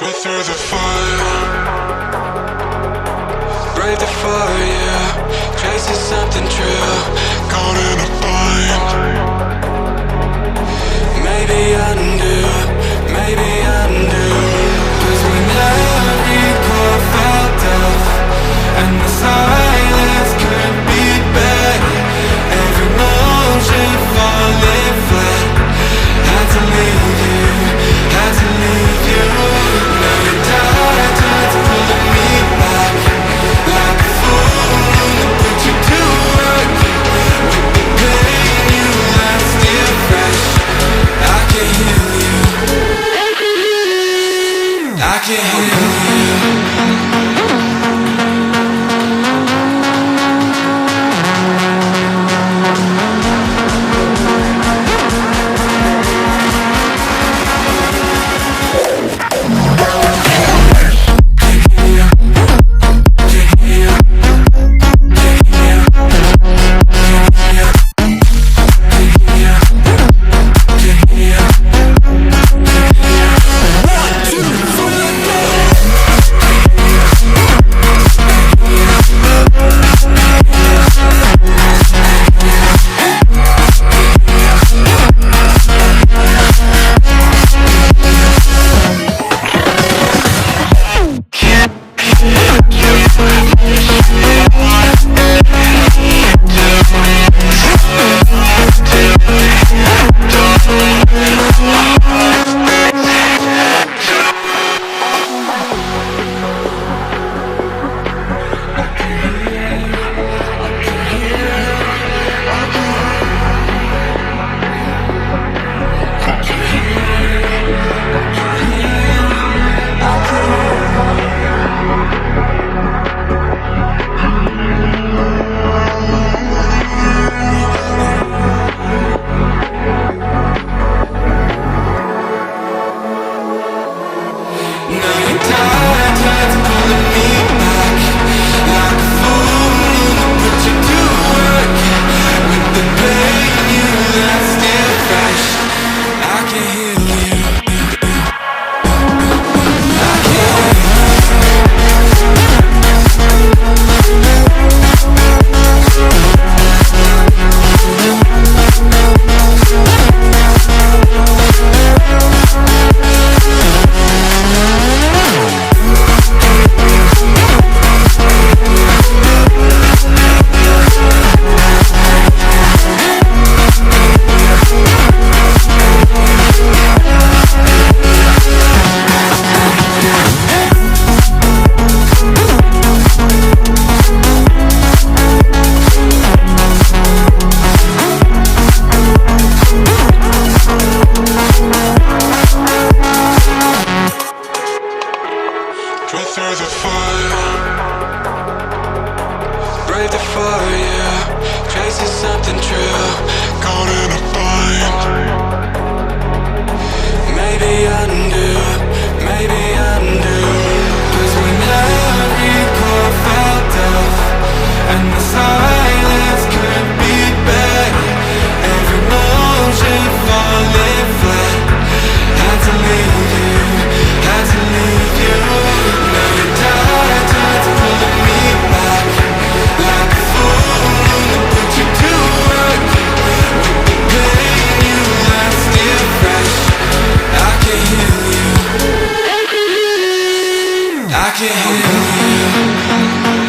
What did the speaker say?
Drift through the fire, break the fire, chasing something true, caught in a bind. Maybe undo, maybe undo. 'Cause when every chord felt off and the silence could be better, every motion falling flat, had to leave you, had to leave you. Now you died, tried to pull me back, like a fool that put you to work. With the pain you left still fresh, I can heal you, I can heal you. Through the fire, break the fire, chasing something true, caught in a bind. Maybe undo, maybe undo. 'Cause when every chord felt off and the silence could be better, every motion falling flat, had to leave you, had to leave you. I can heal you.